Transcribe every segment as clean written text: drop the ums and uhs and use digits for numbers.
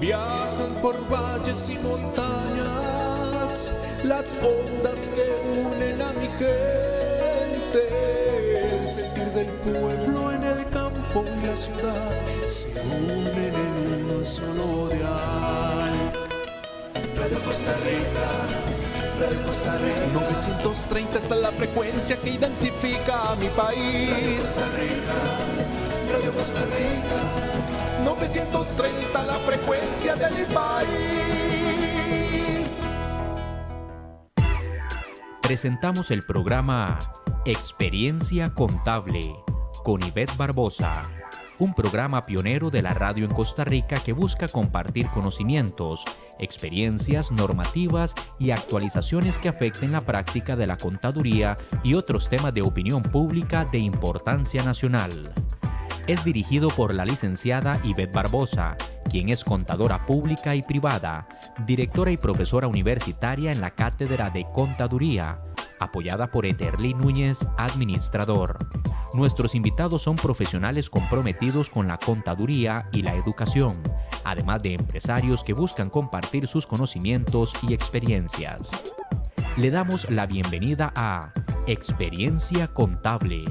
Viajan por valles y montañas las ondas que unen a mi gente. El sentir del pueblo en el campo y la ciudad se unen en un solo dial. Radio Costa Rica, Radio Costa Rica. 930 está la frecuencia que identifica a mi país. Radio Costa Rica, Radio Costa Rica. 930 la frecuencia de mi país. Presentamos el programa Experiencia Contable con Ivette Barbosa, un programa pionero de la radio en Costa Rica que busca compartir conocimientos, experiencias, normativas y actualizaciones que afecten la práctica de la contaduría y otros temas de opinión pública de importancia nacional. Es dirigido por la licenciada Ivette Barbosa, quien es contadora pública y privada, directora y profesora universitaria en la Cátedra de Contaduría, apoyada por Eterly Núñez, administrador. Nuestros invitados son profesionales comprometidos con la contaduría y la educación, además de empresarios que buscan compartir sus conocimientos y experiencias. Le damos la bienvenida a Experiencia Contable.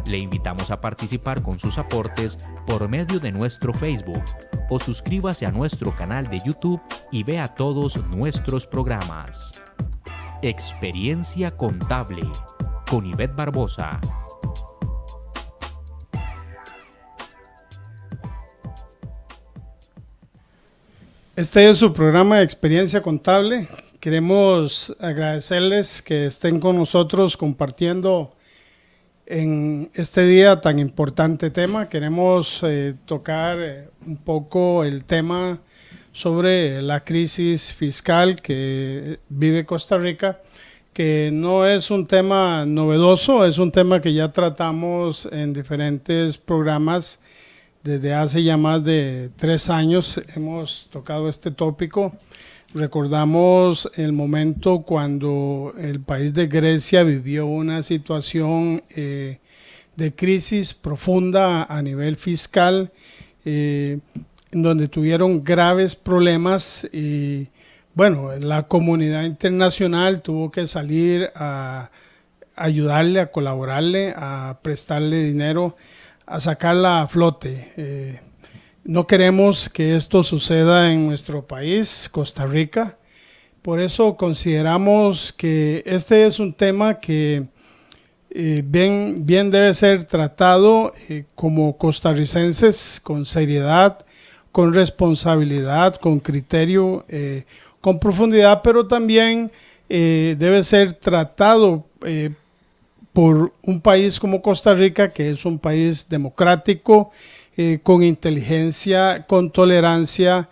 Le invitamos a participar con sus aportes por medio de nuestro Facebook o suscríbase a nuestro canal de YouTube y vea todos nuestros programas. Experiencia Contable con Ivette Barbosa. Este es su programa de Experiencia Contable. Queremos agradecerles que estén con nosotros compartiendo en este día tan importante tema. Queremos tocar un poco el tema sobre la crisis fiscal que vive Costa Rica, que no es un tema novedoso, es un tema que ya tratamos en diferentes programas. Desde hace ya más de 3 años hemos tocado este tópico. Recordamos el momento cuando el país de Grecia vivió una situación de crisis profunda a nivel fiscal, en donde tuvieron graves problemas y bueno, la comunidad internacional tuvo que salir a ayudarle, a colaborarle, a prestarle dinero, a sacarla a flote. No queremos que esto suceda en nuestro país, Costa Rica. Por eso consideramos que este es un tema que bien debe ser tratado como costarricenses, con seriedad, con responsabilidad, con criterio, con profundidad, pero también debe ser tratado por un país como Costa Rica, que es un país democrático, con inteligencia, con tolerancia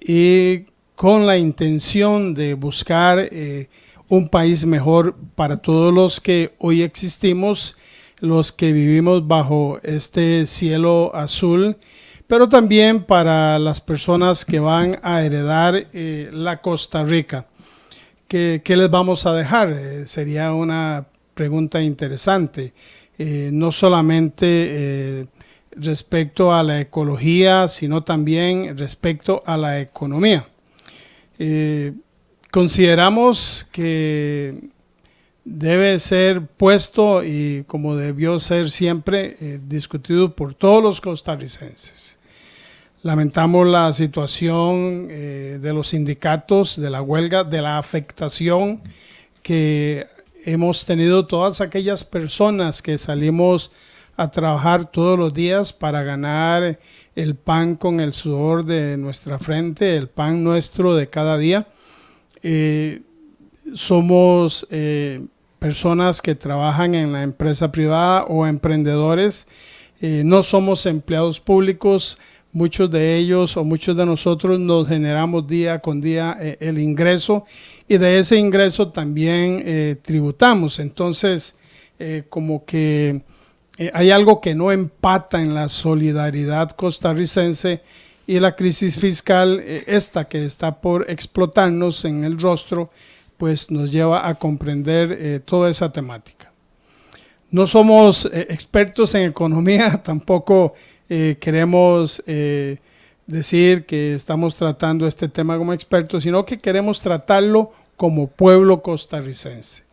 y con la intención de buscar un país mejor para todos los que hoy existimos, los que vivimos bajo este cielo azul, pero también para las personas que van a heredar la Costa Rica. ¿Qué les vamos a dejar? Sería una pregunta interesante. No solamente respecto a la ecología, sino también respecto a la economía. Consideramos que debe ser puesto y como debió ser siempre discutido por todos los costarricenses. Lamentamos la situación de los sindicatos, de la huelga, de la afectación que hemos tenido todas aquellas personas que salimos a trabajar todos los días para ganar el pan con el sudor de nuestra frente, el pan nuestro de cada día. Somos personas que trabajan en la empresa privada o emprendedores. No somos empleados públicos. Muchos de ellos o muchos de nosotros nos generamos día con día el ingreso y de ese ingreso también tributamos. Entonces, como que hay algo que no empata en la solidaridad costarricense y la crisis fiscal, esta que está por explotarnos en el rostro, pues nos lleva a comprender toda esa temática. No somos expertos en economía, tampoco queremos decir que estamos tratando este tema como expertos, sino que queremos tratarlo como pueblo costarricense.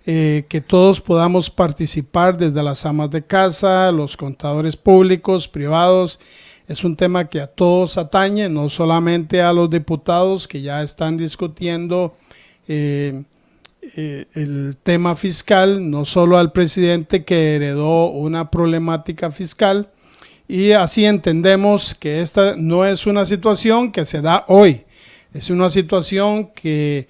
Que todos podamos participar desde las amas de casa, los contadores públicos, privados. Es un tema que a todos atañe, no solamente a los diputados que ya están discutiendo el tema fiscal, no solo al presidente que heredó una problemática fiscal. Y así entendemos que esta no es una situación que se da hoy, es una situación que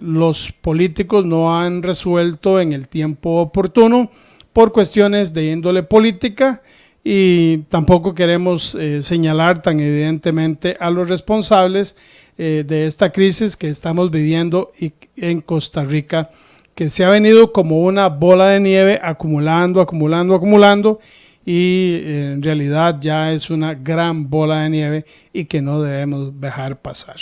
los políticos no han resuelto en el tiempo oportuno por cuestiones de índole política, y tampoco queremos señalar tan evidentemente a los responsables de esta crisis que estamos viviendo en Costa Rica, que se ha venido como una bola de nieve acumulando, y en realidad ya es una gran bola de nieve y que no debemos dejar pasar.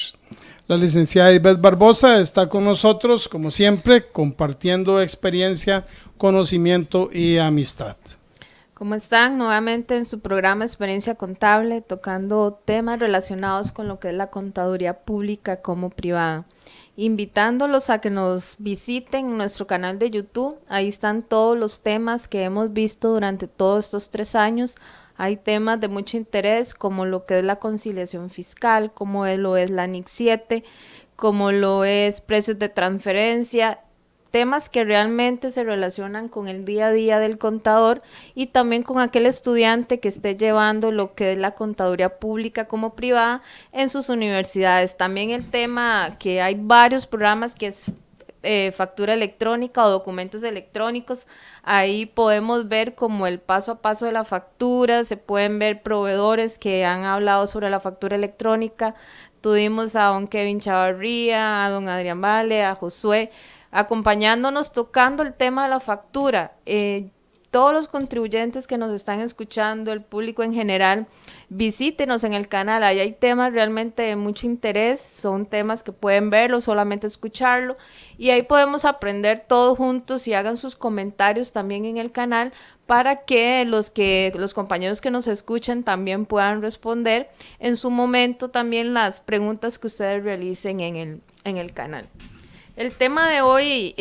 La licenciada Ivette Barbosa está con nosotros, como siempre, compartiendo experiencia, conocimiento y amistad. ¿Cómo están? Nuevamente en su programa Experiencia Contable, tocando temas relacionados con lo que es la contaduría pública como privada. Invitándolos a que nos visiten en nuestro canal de YouTube. Ahí están todos los temas que hemos visto durante todos estos 3 años. Hay temas de mucho interés como lo que es la conciliación fiscal, como lo es la NIC 7, como lo es precios de transferencia, temas que realmente se relacionan con el día a día del contador y también con aquel estudiante que esté llevando lo que es la contaduría pública como privada en sus universidades. También el tema que hay varios programas que es factura electrónica o documentos electrónicos. Ahí podemos ver como el paso a paso de la factura, se pueden ver proveedores que han hablado sobre la factura electrónica. Tuvimos a don Kevin Chavarría, a don Adrián Vale, a Josué, acompañándonos tocando el tema de la factura. Todos los contribuyentes que nos están escuchando, el público en general, visítenos en el canal. Ahí hay temas realmente de mucho interés, son temas que pueden verlo, solamente escucharlo, y ahí podemos aprender todos juntos, y hagan sus comentarios también en el canal para que los compañeros que nos escuchan también puedan responder en su momento también las preguntas que ustedes realicen en el canal. El tema de hoy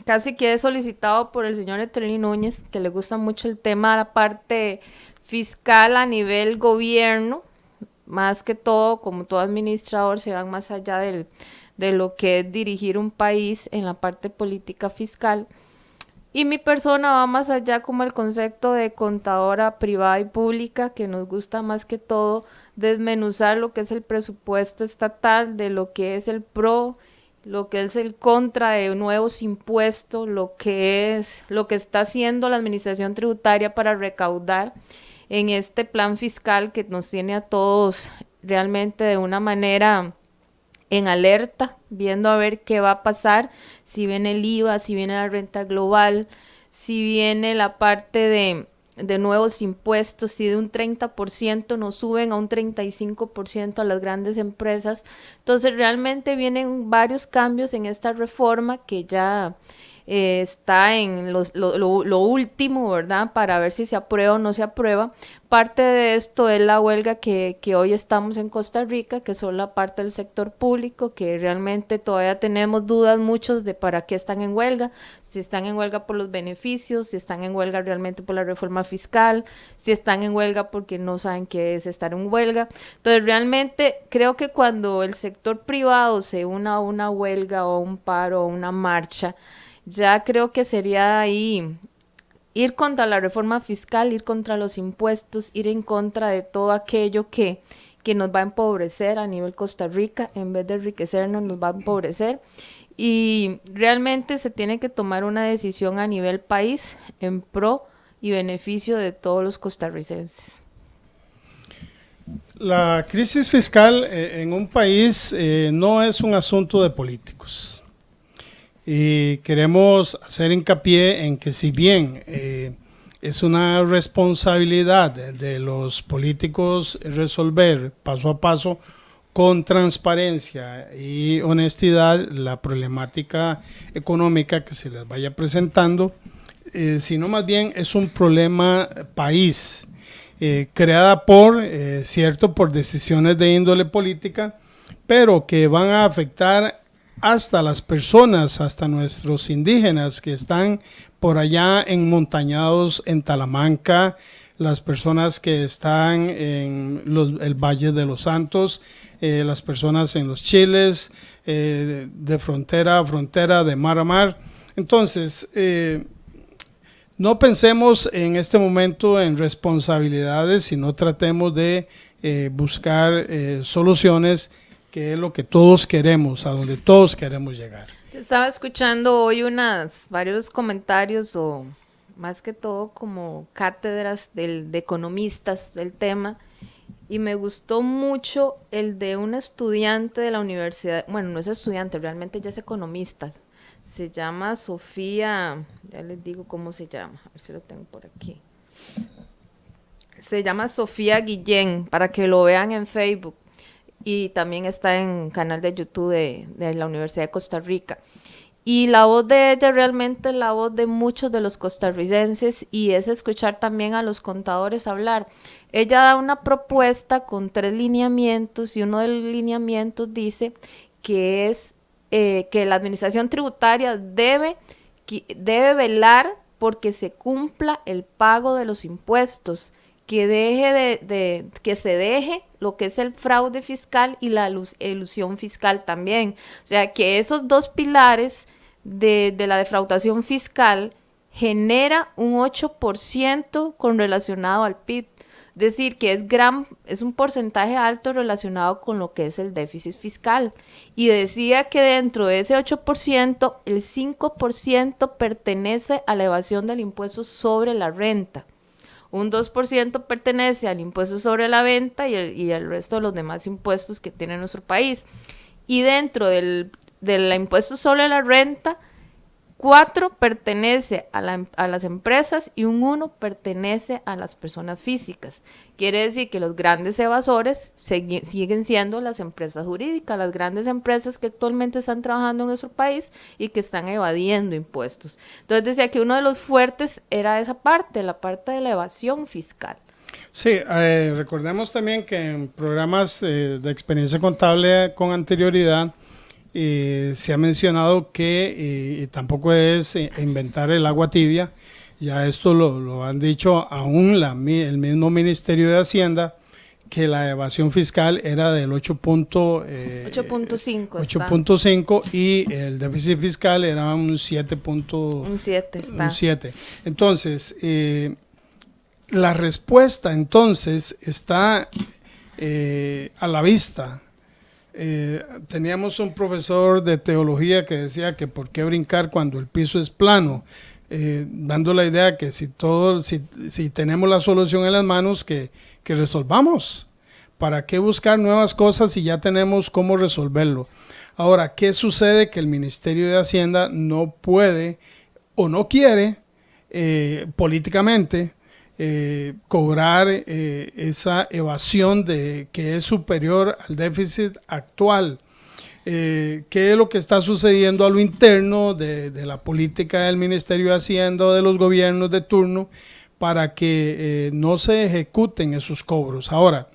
casi que es solicitado por el señor Etelín Núñez, que le gusta mucho el tema de la parte fiscal a nivel gobierno. Más que todo, como todo administrador, se van más allá de lo que es dirigir un país en la parte política fiscal. Y mi persona va más allá como el concepto de contadora privada y pública, que nos gusta más que todo desmenuzar lo que es el presupuesto estatal, de lo que es el PRO, lo que es el contra de nuevos impuestos, lo que está haciendo la administración tributaria para recaudar en este plan fiscal que nos tiene a todos realmente de una manera en alerta, viendo a ver qué va a pasar, si viene el IVA, si viene la renta global, si viene la parte de nuevos impuestos, si de un 30% nos suben a un 35% a las grandes empresas. Entonces realmente vienen varios cambios en esta reforma que ya está en lo último, ¿verdad? Para ver si se aprueba o no se aprueba. Parte de esto es la huelga que hoy estamos en Costa Rica, que son la parte del sector público, que realmente todavía tenemos dudas muchos de para qué están en huelga, si están en huelga por los beneficios, si están en huelga realmente por la reforma fiscal, si están en huelga porque no saben qué es estar en huelga. Entonces realmente creo que cuando el sector privado se una a una huelga o un paro o una marcha, ya creo que sería ahí ir contra la reforma fiscal, ir contra los impuestos, ir en contra de todo aquello que nos va a empobrecer a nivel Costa Rica, en vez de enriquecernos nos va a empobrecer, y realmente se tiene que tomar una decisión a nivel país en pro y beneficio de todos los costarricenses. La crisis fiscal en un país no es un asunto de políticos. Y queremos hacer hincapié en que si bien es una responsabilidad de los políticos resolver paso a paso con transparencia y honestidad la problemática económica que se les vaya presentando, sino más bien es un problema país. creada por decisiones de índole política, pero que van a afectar hasta las personas, hasta nuestros indígenas que están por allá enmontañados en Talamanca, las personas que están en el Valle de los Santos, las personas en los chiles, de frontera a frontera, de mar a mar. Entonces, no pensemos en este momento en responsabilidades, sino tratemos de buscar soluciones, que es lo que todos queremos, a donde todos queremos llegar. Yo estaba escuchando hoy varios comentarios, o más que todo como cátedras de economistas del tema, y me gustó mucho el de una estudiante de la universidad. Bueno, no es estudiante, realmente ella es economista. Se llama Sofía, ya les digo cómo se llama, a ver si lo tengo por aquí. Se llama Sofía Guillén, para que lo vean en Facebook. Y también está en canal de YouTube de la Universidad de Costa Rica. Y la voz de ella realmente es la voz de muchos de los costarricenses, y es escuchar también a los contadores hablar. Ella da una propuesta con 3 lineamientos, y uno de los lineamientos dice que es que la administración tributaria debe velar porque se cumpla el pago de los impuestos, que que se deje lo que es el fraude fiscal y la elusión fiscal también. O sea, que esos 2 pilares de la defraudación fiscal genera un 8% con relacionado al PIB. Es decir, que es un porcentaje alto relacionado con lo que es el déficit fiscal. Y decía que dentro de ese 8%, el 5% pertenece a la evasión del impuesto sobre la renta. Un 2% pertenece al impuesto sobre la venta y el resto de los demás impuestos que tiene nuestro país. Y dentro del impuesto sobre la renta, 4 pertenece a las empresas y un 1 pertenece a las personas físicas. Quiere decir que los grandes evasores siguen siendo las empresas jurídicas, las grandes empresas que actualmente están trabajando en nuestro país y que están evadiendo impuestos. Entonces decía que uno de los fuertes era esa parte, la parte de la evasión fiscal. Sí, recordemos también que en programas de experiencia contable con anterioridad, se ha mencionado que tampoco es inventar el agua tibia. Ya esto lo han dicho aún el mismo Ministerio de Hacienda, que la evasión fiscal era del 8.5 y el déficit fiscal era un 7. Un 7. Entonces, la respuesta entonces está a la vista. Teníamos un profesor de teología que decía que por qué brincar cuando el piso es plano, dando la idea que si tenemos la solución en las manos, que resolvamos. ¿Para qué buscar nuevas cosas si ya tenemos cómo resolverlo? Ahora, ¿qué sucede? Que el Ministerio de Hacienda no puede o no quiere políticamente cobrar esa evasión que es superior al déficit actual. ¿Qué es lo que está sucediendo a lo interno de la política del Ministerio de Hacienda o de los gobiernos de turno para que no se ejecuten esos cobros? Ahora,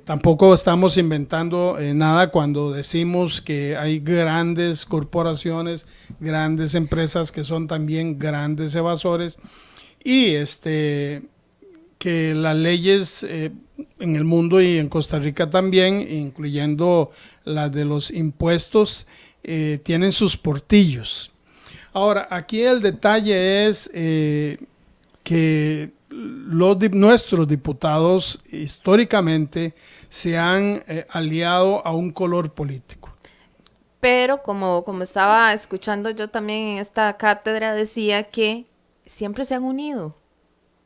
tampoco estamos inventando nada cuando decimos que hay grandes corporaciones, grandes empresas que son también grandes evasores, y que las leyes en el mundo y en Costa Rica también, incluyendo las de los impuestos, tienen sus portillos. Ahora, aquí el detalle es que nuestros diputados históricamente se han aliado a un color político. Pero como estaba escuchando yo también en esta cátedra, decía que siempre se han unido.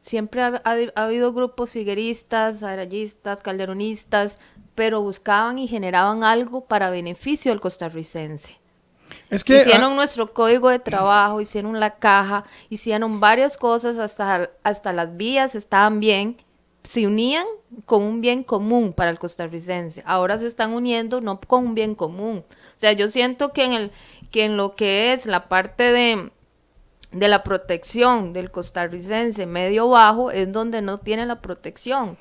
Siempre ha habido grupos figueristas, arayistas, calderonistas, pero buscaban y generaban algo para beneficio del costarricense. Es que hicieron nuestro código de trabajo, hicieron la caja, hicieron varias cosas, hasta las vías estaban bien, se unían con un bien común para el costarricense. Ahora se están uniendo no con un bien común. O sea, yo siento que en lo que es la parte de la protección del costarricense medio bajo es donde no tiene la protección,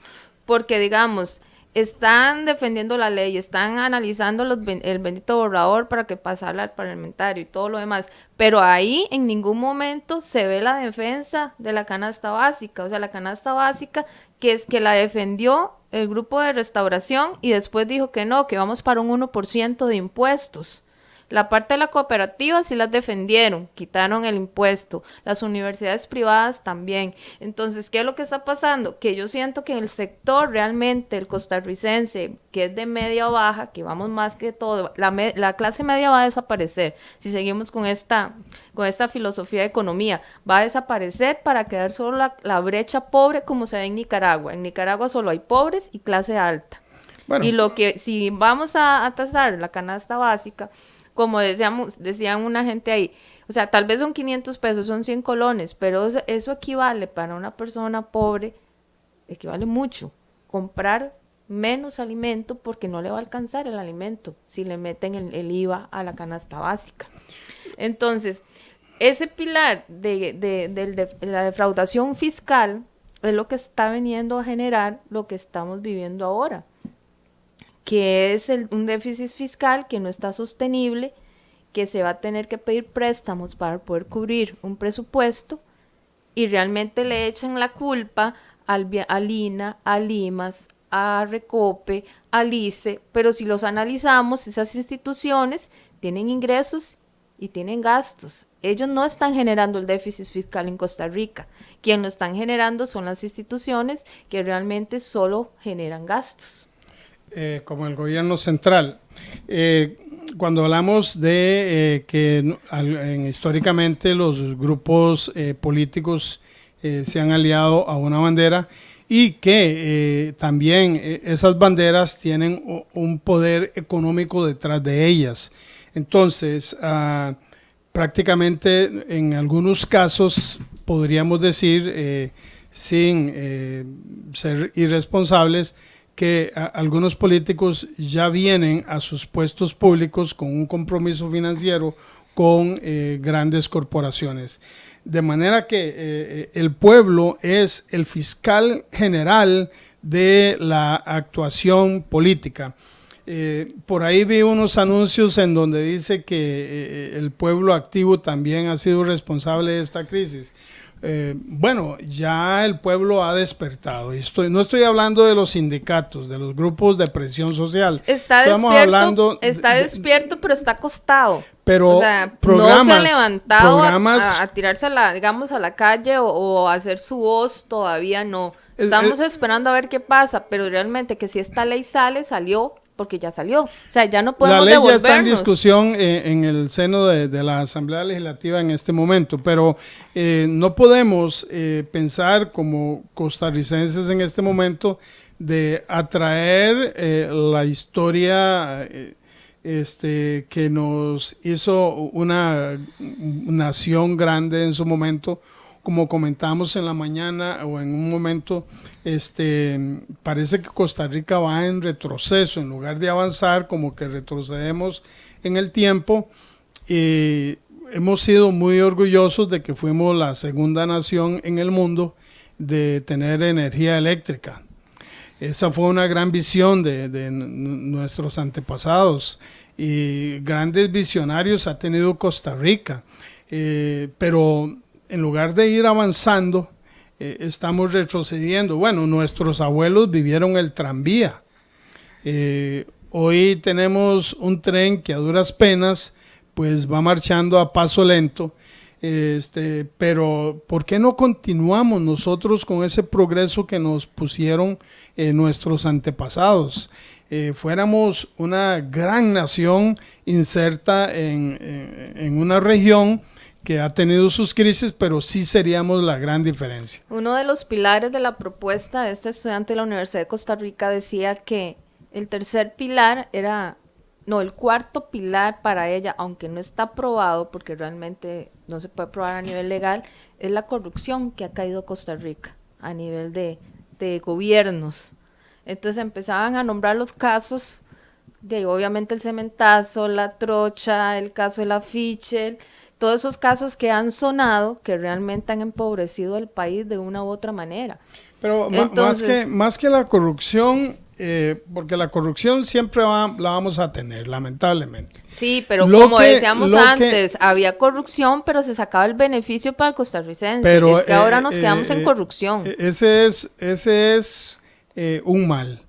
porque digamos, están defendiendo la ley, están analizando el bendito borrador para que pasarla al parlamentario y todo lo demás, pero ahí en ningún momento se ve la defensa de la canasta básica, o sea, la canasta básica que es que la defendió el grupo de Restauración y después dijo que no, que vamos para un 1% de impuestos. La parte de la cooperativa sí las defendieron, quitaron el impuesto, las universidades privadas también. Entonces, ¿qué es lo que está pasando? Que yo siento que el sector realmente, el costarricense, que es de media o baja, que vamos más que todo, la clase media va a desaparecer si seguimos con esta filosofía de economía, va a desaparecer para quedar solo la brecha pobre como se ve en Nicaragua. En Nicaragua solo hay pobres y clase alta. Bueno. Y lo que, si vamos a tasar la canasta básica, como decían una gente ahí, o sea, tal vez son 500 pesos, son 100 colones, pero eso equivale para una persona pobre, equivale mucho. Comprar menos alimento porque no le va a alcanzar el alimento si le meten el IVA a la canasta básica. Entonces, ese pilar de la defraudación fiscal es lo que está viniendo a generar lo que estamos viviendo ahora, que es un déficit fiscal que no está sostenible, que se va a tener que pedir préstamos para poder cubrir un presupuesto y realmente le echan la culpa al INA, a Limas, a Recope, al ICE, pero si los analizamos, esas instituciones tienen ingresos y tienen gastos. Ellos no están generando el déficit fiscal en Costa Rica. Quien lo están generando son las instituciones que realmente solo generan gastos. Como el gobierno central. Cuando hablamos de que históricamente los grupos políticos se han aliado a una bandera y que también esas banderas tienen un poder económico detrás de ellas. Entonces, prácticamente en algunos casos podríamos decir, sin ser irresponsables, que algunos políticos ya vienen a sus puestos públicos con un compromiso financiero con grandes corporaciones. De manera que el pueblo es el fiscal general de la actuación política. Por ahí vi unos anuncios en donde dice que el pueblo activo también ha sido responsable de esta crisis. Bueno, ya el pueblo ha despertado. No estoy hablando de los sindicatos, de los grupos de presión social. Está despierto, pero está acostado. Pero o sea, no se ha levantado a tirarse a la calle o a hacer su voz, todavía no. Estamos esperando a ver qué pasa, pero realmente que si esta ley salió, porque ya salió. O sea, ya no podemos devolvernos. La ley ya está en discusión en el seno de la Asamblea Legislativa en este momento, pero no podemos pensar como costarricenses en este momento de atraer la historia que nos hizo una nación grande en su momento. Como comentamos en la mañana o en un momento, parece que Costa Rica va en retroceso, en lugar de avanzar, como que retrocedemos en el tiempo. Hemos sido muy orgullosos de que fuimos la segunda nación en el mundo de tener energía eléctrica. Esa fue una gran visión de nuestros antepasados y grandes visionarios ha tenido Costa Rica, pero en lugar de ir avanzando, estamos retrocediendo. Bueno, nuestros abuelos vivieron el tranvía. Hoy tenemos un tren que a duras penas pues va marchando a paso lento. Pero ¿por qué no continuamos nosotros con ese progreso que nos pusieron nuestros antepasados? Fuéramos una gran nación inserta en una región que ha tenido sus crisis, pero sí seríamos la gran diferencia. Uno de los pilares de la propuesta de este estudiante de la Universidad de Costa Rica decía que el tercer pilar el cuarto pilar para ella, aunque no está aprobado, porque realmente no se puede probar a nivel legal, es la corrupción que ha caído Costa Rica a nivel de gobiernos. Entonces empezaban a nombrar los casos de, obviamente, el cementazo, la trocha, el caso de la Fichel, todos esos casos que han sonado, que realmente han empobrecido al país de una u otra manera. Pero Entonces, más que la corrupción, porque la corrupción siempre la vamos a tener, lamentablemente. sí, pero como decíamos antes, había corrupción, pero se sacaba el beneficio para el costarricense. Pero, es que ahora nos quedamos en corrupción. Ese es un mal.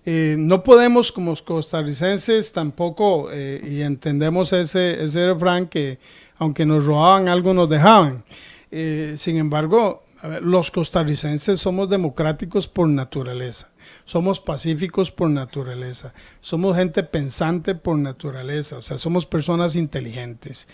No podemos como costarricenses tampoco, y entendemos ese refrán que aunque nos robaban algo nos dejaban. Sin embargo, a ver, los costarricenses somos democráticos por naturaleza, somos pacíficos por naturaleza, somos gente pensante por naturaleza, o sea, somos personas inteligentes,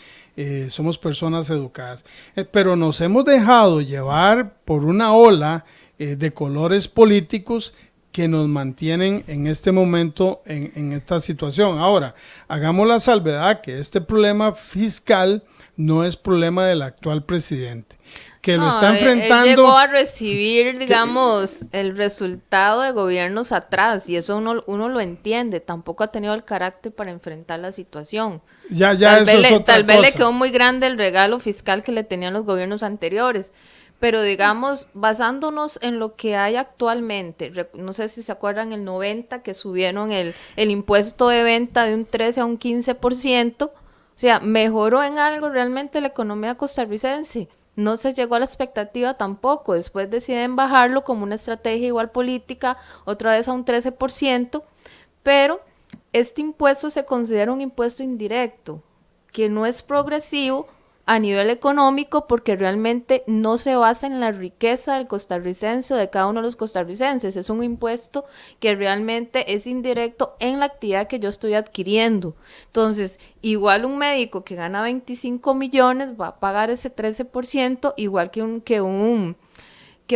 somos personas educadas, pero nos hemos dejado llevar por una ola de colores políticos que nos mantienen en este momento en esta situación. Ahora, hagamos la salvedad que este problema fiscal no es problema del actual presidente, que lo está enfrentando. Él llegó a recibir, digamos, el resultado de gobiernos atrás, y eso uno lo entiende. Tampoco ha tenido el carácter para enfrentar la situación. Tal vez le quedó muy grande el regalo fiscal que le tenían los gobiernos anteriores. Pero digamos, basándonos en lo que hay actualmente, no sé si se acuerdan, el 90 que subieron el impuesto de venta de un 13 a un 15%, o sea, mejoró en algo realmente la economía costarricense. No se llegó a la expectativa tampoco, después deciden bajarlo como una estrategia igual política, otra vez a un 13%, pero este impuesto se considera un impuesto indirecto, que no es progresivo a nivel económico porque realmente no se basa en la riqueza del costarricense o de cada uno de los costarricenses. Es un impuesto que realmente es indirecto en la actividad que yo estoy adquiriendo. Entonces, igual un médico que gana 25 millones va a pagar ese 13%, igual que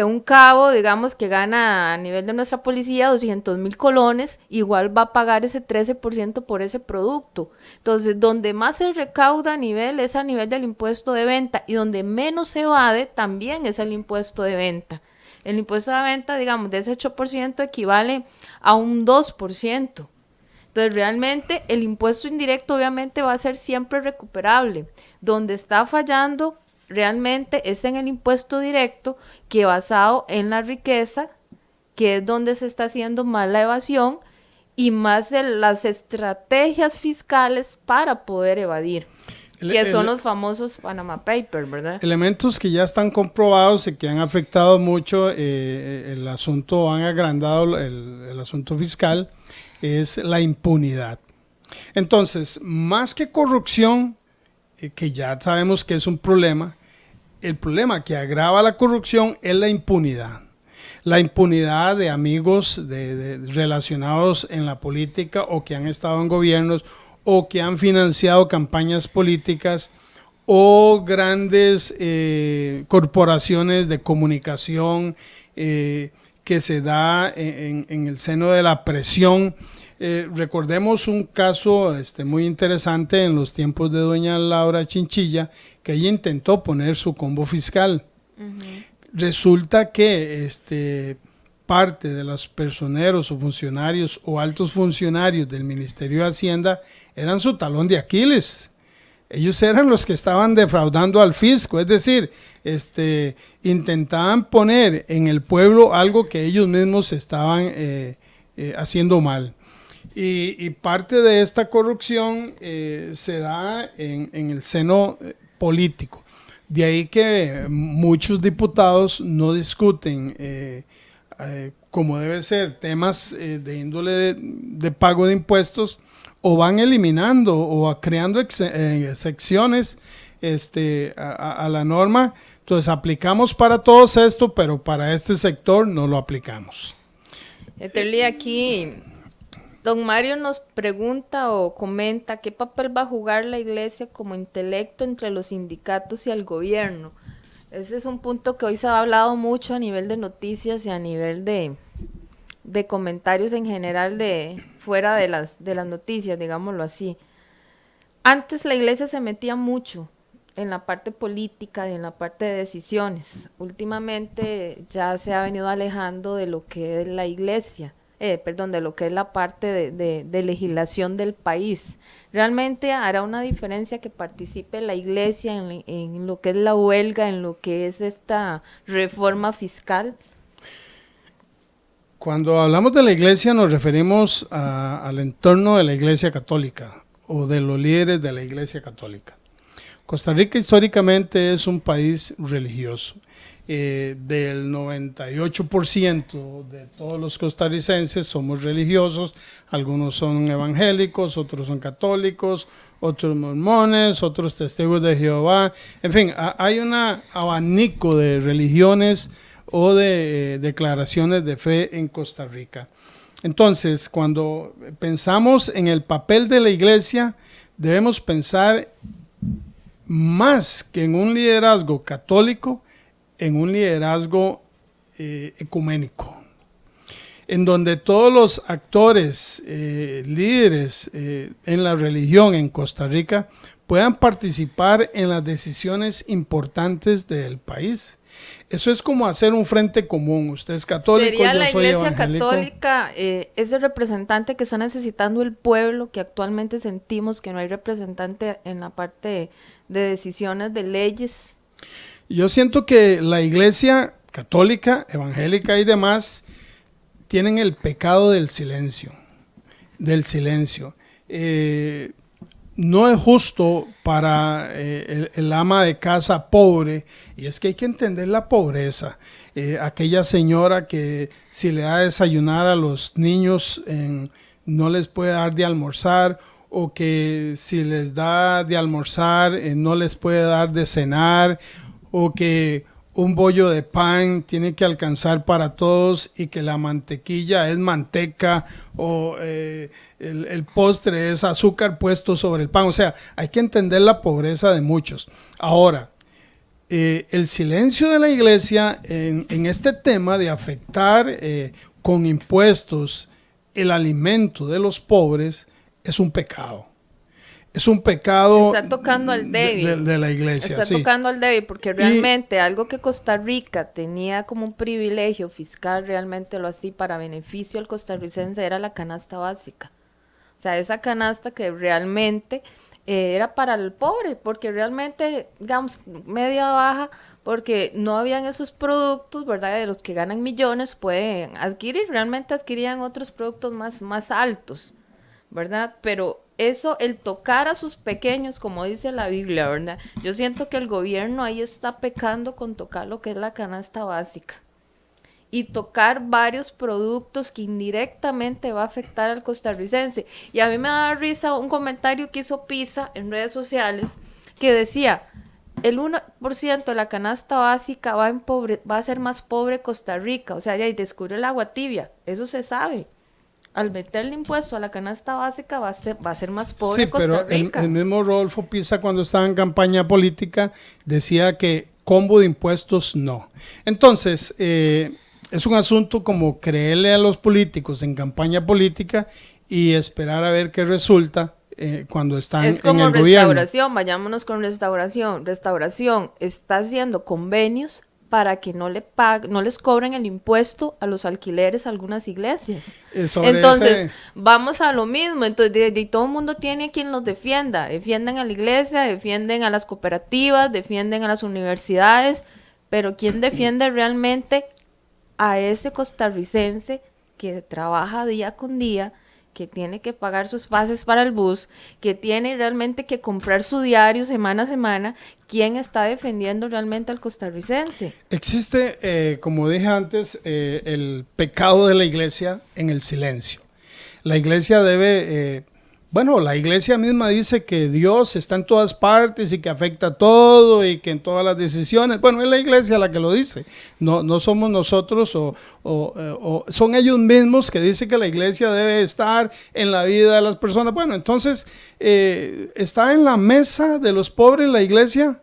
un cabo, digamos, que gana a nivel de nuestra policía 200,000 colones, igual va a pagar ese 13% por ese producto. Entonces, donde más se recauda es a nivel del impuesto de venta, y donde menos se evade también es el impuesto de venta. El impuesto de venta, digamos, de ese 8% equivale a un 2%. Entonces, realmente el impuesto indirecto obviamente va a ser siempre recuperable. Donde está fallando realmente es en el impuesto directo, que basado en la riqueza, que es donde se está haciendo más la evasión y más de las estrategias fiscales para poder evadir, que son los famosos Panama Papers, ¿verdad? Elementos que ya están comprobados y que han afectado mucho el asunto, han agrandado el asunto fiscal, es la impunidad. Entonces, más que corrupción, que ya sabemos que es un problema, el problema que agrava la corrupción es la impunidad. La impunidad de amigos relacionados en la política o que han estado en gobiernos o que han financiado campañas políticas o grandes corporaciones de comunicación que se da en el seno de la presión. Recordemos un caso muy interesante en los tiempos de doña Laura Chinchilla, que ella intentó poner su combo fiscal. Uh-huh. Resulta que parte de los personeros o funcionarios o altos funcionarios del Ministerio de Hacienda eran su talón de Aquiles. Ellos eran los que estaban defraudando al fisco, es decir, intentaban poner en el pueblo algo que ellos mismos estaban haciendo mal. Y parte de esta corrupción se da en el seno político. De ahí que muchos diputados no discuten como debe ser temas de índole de pago de impuestos, o van eliminando o creando excepciones a la norma. Entonces aplicamos para todos esto, pero para este sector no lo aplicamos. Eterly, aquí don Mario nos pregunta o comenta qué papel va a jugar la iglesia como intelecto entre los sindicatos y el gobierno. Ese es un punto que hoy se ha hablado mucho a nivel de noticias y a nivel de comentarios en general fuera de las noticias, digámoslo así. Antes la iglesia se metía mucho en la parte política y en la parte de decisiones. Últimamente ya se ha venido alejando de lo que es la iglesia de lo que es la parte de legislación del país. ¿Realmente hará una diferencia que participe la iglesia en lo que es la huelga, en lo que es esta reforma fiscal? Cuando hablamos de la iglesia nos referimos al entorno de la iglesia católica o de los líderes de la iglesia católica. Costa Rica históricamente es un país religioso. Del 98% de todos los costarricenses somos religiosos, algunos son evangélicos, otros son católicos, otros mormones, otros testigos de Jehová, en fin, hay un abanico de religiones o de declaraciones de fe en Costa Rica. Entonces, cuando pensamos en el papel de la iglesia, debemos pensar más que en un liderazgo católico, en un liderazgo ecuménico, en donde todos los actores, líderes en la religión en Costa Rica puedan participar en las decisiones importantes del país. Eso es como hacer un frente común. Usted es católico, ¿Sería yo la soy iglesia evangélico. católica ese representante que está necesitando el pueblo, que actualmente sentimos que no hay representante en la parte de decisiones de leyes? Yo siento que la iglesia católica, evangélica y demás tienen el pecado del silencio. No es justo para el ama de casa pobre, y es que hay que entender la pobreza. Aquella señora que si le da a desayunar a los niños no les puede dar de almorzar, o que si les da de almorzar no les puede dar de cenar, o que un bollo de pan tiene que alcanzar para todos y que la mantequilla es manteca o el postre es azúcar puesto sobre el pan. O sea, hay que entender la pobreza de muchos. Ahora, el silencio de la iglesia en este tema de afectar con impuestos el alimento de los pobres es un pecado. Es un pecado. Está tocando al débil. De la iglesia. Está tocando al débil, porque realmente algo que Costa Rica tenía como un privilegio fiscal, realmente lo así para beneficio del costarricense, era la canasta básica. O sea, esa canasta que realmente era para el pobre, porque realmente, digamos, media baja, porque no habían esos productos, ¿verdad? De los que ganan millones pueden adquirir, realmente adquirían otros productos más altos, ¿verdad? Pero eso, el tocar a sus pequeños, como dice la Biblia, ¿verdad? Yo siento que el gobierno ahí está pecando con tocar lo que es la canasta básica y tocar varios productos que indirectamente va a afectar al costarricense. Y a mí me da risa un comentario que hizo Pisa en redes sociales que decía, el 1% de la canasta básica va a hacer más pobre Costa Rica. O sea, ya descubre el agua tibia, eso se sabe. Al meterle impuesto a la canasta básica va a ser más pobre Costa Rica. Sí, pero el mismo Rodolfo Pisa, cuando estaba en campaña política, decía que combo de impuestos no. Entonces, es un asunto como creerle a los políticos en campaña política y esperar a ver qué resulta cuando están en el gobierno. Es como restauración, vayámonos con restauración. Restauración está haciendo convenios para que no les cobren el impuesto a los alquileres a algunas iglesias. Entonces, vamos a lo mismo. Entonces, todo el mundo tiene quien los defienda. Defienden a la iglesia, defienden a las cooperativas, defienden a las universidades, pero ¿quién defiende realmente a ese costarricense que trabaja día con día, que tiene que pagar sus pases para el bus, que tiene realmente que comprar su diario semana a semana? ¿Quién está defendiendo realmente al costarricense? Existe, como dije antes, el pecado de la iglesia en el silencio. La iglesia debe, la iglesia misma dice que Dios está en todas partes y que afecta todo y que en todas las decisiones. Bueno, es la iglesia la que lo dice, no somos nosotros o son ellos mismos que dicen que la iglesia debe estar en la vida de las personas. Bueno, entonces, está en la mesa de los pobres la iglesia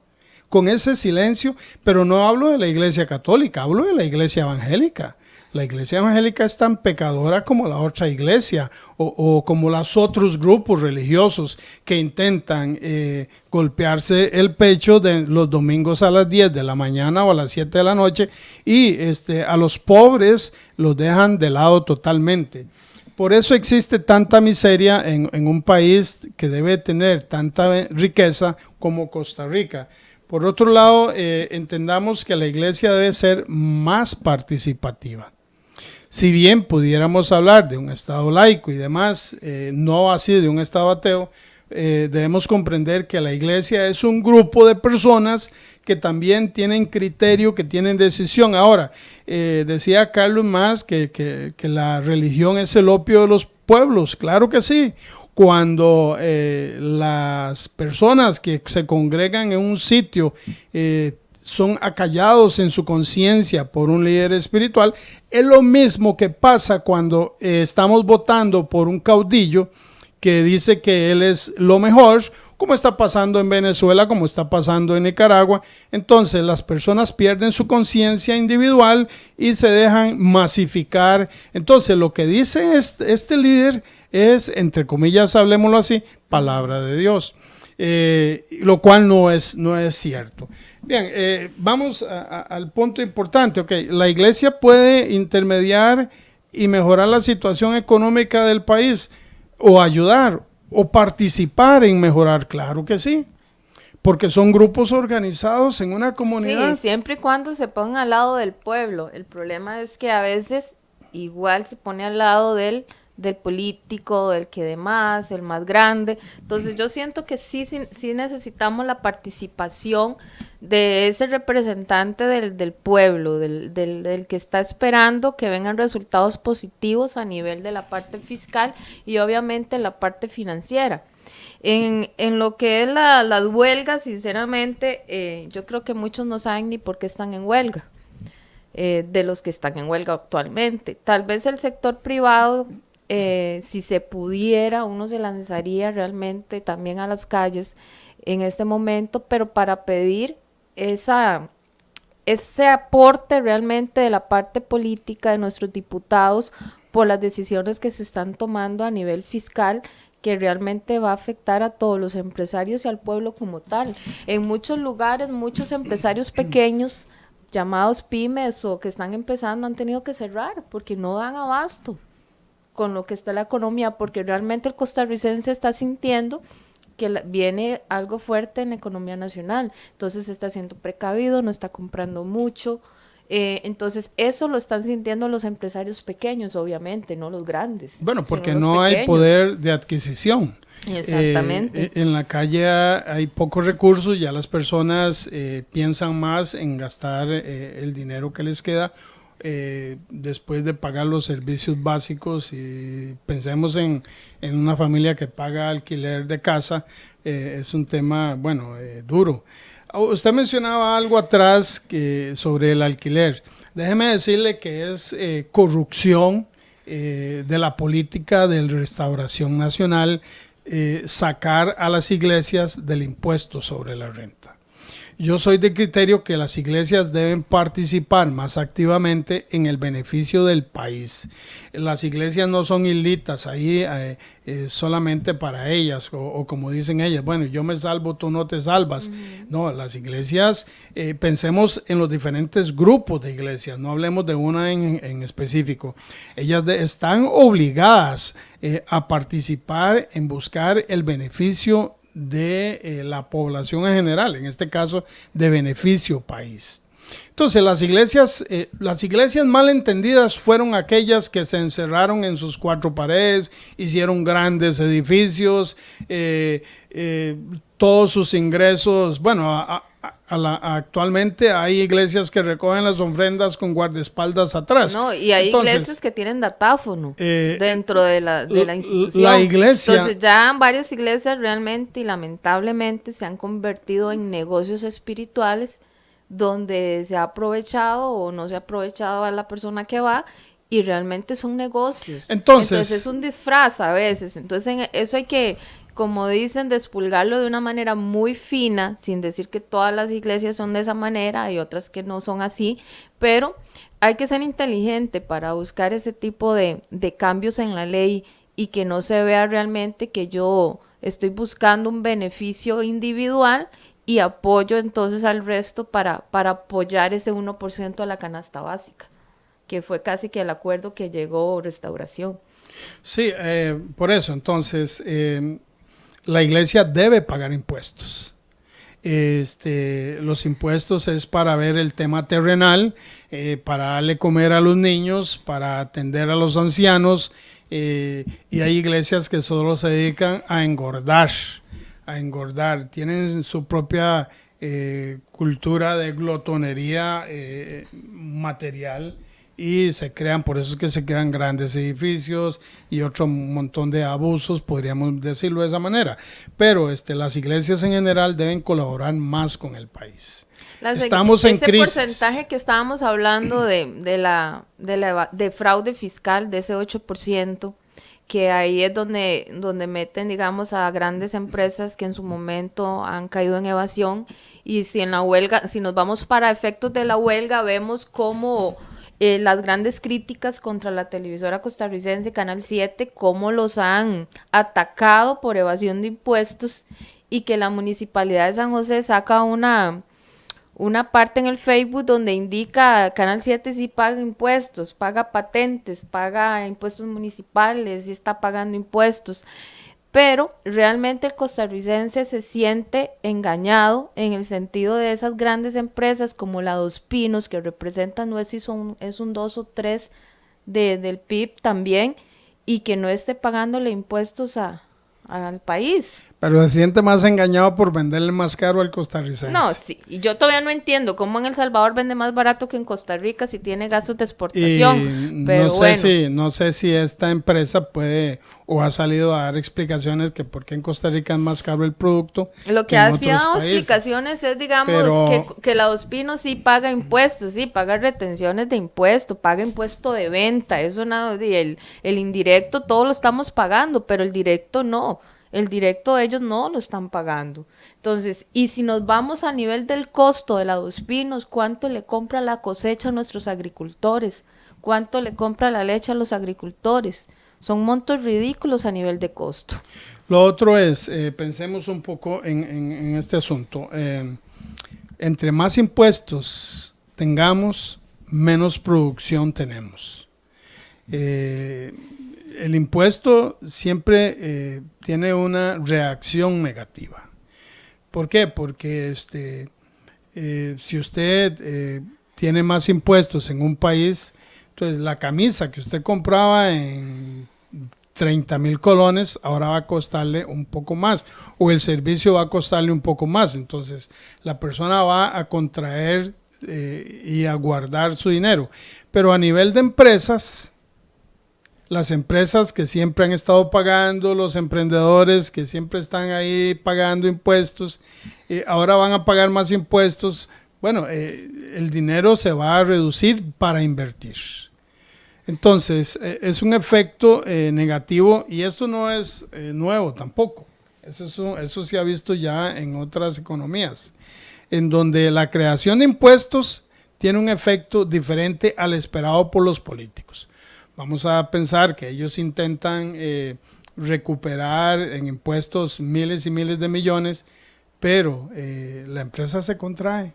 con ese silencio, pero no hablo de la iglesia católica, hablo de la iglesia evangélica. La iglesia evangélica es tan pecadora como la otra iglesia o como los otros grupos religiosos que intentan golpearse el pecho de los domingos a las 10 de la mañana o a las 7 de la noche y a los pobres los dejan de lado totalmente. Por eso existe tanta miseria en un país que debe tener tanta riqueza como Costa Rica. Por otro lado, entendamos que la iglesia debe ser más participativa. Si bien pudiéramos hablar de un Estado laico y demás, no así de un Estado ateo, debemos comprender que la iglesia es un grupo de personas que también tienen criterio, que tienen decisión. Ahora, decía Carlos Más que la religión es el opio de los pueblos. Claro que sí. Cuando las personas que se congregan en un sitio son acallados en su conciencia por un líder espiritual, es lo mismo que pasa cuando estamos votando por un caudillo que dice que él es lo mejor, como está pasando en Venezuela, como está pasando en Nicaragua. Entonces las personas pierden su conciencia individual y se dejan masificar. Entonces lo que dice este líder es, entre comillas, hablemoslo así, palabra de Dios, lo cual no es cierto. Bien, vamos al punto importante. Okay, la iglesia puede intermediar y mejorar la situación económica del país o ayudar o participar en mejorar, claro que sí, porque son grupos organizados en una comunidad. Sí, siempre y cuando se ponga al lado del pueblo. El problema es que a veces igual se pone al lado del político, del que de más, el más grande. Entonces yo siento que sí necesitamos la participación de ese representante del pueblo, del que está esperando que vengan resultados positivos a nivel de la parte fiscal y obviamente la parte financiera. En lo que es las huelgas, sinceramente, yo creo que muchos no saben ni por qué están en huelga. De los que están en huelga actualmente. Tal vez el sector privado, si se pudiera, uno se lanzaría realmente también a las calles en este momento, pero para pedir ese aporte realmente de la parte política de nuestros diputados por las decisiones que se están tomando a nivel fiscal, que realmente va a afectar a todos los empresarios y al pueblo como tal. En muchos lugares, muchos empresarios pequeños, llamados pymes o que están empezando, han tenido que cerrar porque no dan abasto con lo que está la economía, porque realmente el costarricense está sintiendo que viene algo fuerte en la economía nacional, entonces está siendo precavido, no está comprando mucho, entonces eso lo están sintiendo los empresarios pequeños, obviamente, no los grandes. Bueno, porque no hay poder de adquisición. Exactamente. En la calle hay pocos recursos, ya las personas piensan más en gastar el dinero que les queda después de pagar los servicios básicos, y pensemos en una familia que paga alquiler de casa, es un tema, bueno, duro. Usted mencionaba algo atrás sobre el alquiler. Déjeme decirle que es corrupción de la política de Restauración Nacional sacar a las iglesias del impuesto sobre la renta. Yo soy de criterio que las iglesias deben participar más activamente en el beneficio del país. Las iglesias no son islitas ahí solamente para ellas o como dicen ellas, bueno, yo me salvo, tú no te salvas. No, las iglesias, pensemos en los diferentes grupos de iglesias, no hablemos de una en específico. Ellas están obligadas a participar en buscar el beneficio de la población en general, en este caso de beneficio país. Entonces las iglesias mal entendidas fueron aquellas que se encerraron en sus cuatro paredes, hicieron grandes edificios, todos sus ingresos, bueno, actualmente hay iglesias que recogen las ofrendas con guardaespaldas atrás. No, y hay iglesias que tienen datáfono dentro de la institución. La iglesia. Entonces ya varias iglesias realmente y lamentablemente se han convertido en negocios espirituales donde se ha aprovechado o no se ha aprovechado a la persona que va y realmente son negocios. Entonces es un disfraz a veces. Entonces eso hay que, como dicen, despulgarlo de una manera muy fina, sin decir que todas las iglesias son de esa manera, hay otras que no son así, pero hay que ser inteligente para buscar ese tipo de cambios en la ley y que no se vea realmente que yo estoy buscando un beneficio individual y apoyo entonces al resto para apoyar ese 1% a la canasta básica, que fue casi que el acuerdo que llegó Restauración. Sí, por eso, entonces, la iglesia debe pagar impuestos. Los impuestos es para ver el tema terrenal, para darle comer a los niños, para atender a los ancianos, y hay iglesias que solo se dedican a engordar, tienen su propia cultura de glotonería material, y se crean, por eso es que se crean grandes edificios y otro montón de abusos, podríamos decirlo de esa manera. Pero las iglesias en general deben colaborar más con el país. Estamos en crisis. Ese porcentaje que estábamos hablando de fraude fiscal, de ese 8%, que ahí es donde meten, digamos, a grandes empresas que en su momento han caído en evasión, y si en la huelga, si nos vamos para efectos de la huelga, vemos cómo las grandes críticas contra la televisora costarricense Canal 7, cómo los han atacado por evasión de impuestos, y que la Municipalidad de San José saca una parte en el Facebook donde indica Canal 7 sí paga impuestos, paga patentes, paga impuestos municipales y está pagando impuestos. Pero realmente el costarricense se siente engañado en el sentido de esas grandes empresas como la Dos Pinos, que representan, no es si es un 2 o 3 del PIB también, y que no esté pagándole impuestos al país. Pero se siente más engañado por venderle más caro al costarricense. No, sí, y yo todavía no entiendo cómo en El Salvador vende más barato que en Costa Rica si tiene gastos de exportación. Pero no sé si esta empresa puede o ha salido a dar explicaciones que por qué en Costa Rica es más caro el producto. Lo que ha dado explicaciones es, digamos, que la Dos Pinos sí paga impuestos, sí, paga retenciones de impuestos, paga impuesto de venta, eso nada, y el indirecto todo lo estamos pagando, pero el directo no. El directo ellos no lo están pagando. Entonces, y si nos vamos a nivel del costo de la Dos Pinos, ¿cuánto le compra la cosecha a nuestros agricultores? ¿Cuánto le compra la leche a los agricultores? Son montos ridículos a nivel de costo. Lo otro es, pensemos un poco en este asunto. Entre más impuestos tengamos, menos producción tenemos. El impuesto siempre tiene una reacción negativa. ¿Por qué? Porque si usted tiene más impuestos en un país, entonces la camisa que usted compraba en 30,000 colones, ahora va a costarle un poco más, o el servicio va a costarle un poco más. Entonces la persona va a contraer y a guardar su dinero. Pero a nivel de empresas, las empresas que siempre han estado pagando, los emprendedores que siempre están ahí pagando impuestos, ahora van a pagar más impuestos. Bueno, el dinero se va a reducir para invertir. Entonces, es un efecto negativo, y esto no es nuevo tampoco. Eso se ha visto ya en otras economías, en donde la creación de impuestos tiene un efecto diferente al esperado por los políticos. Vamos a pensar que ellos intentan recuperar en impuestos miles y miles de millones, pero la empresa se contrae.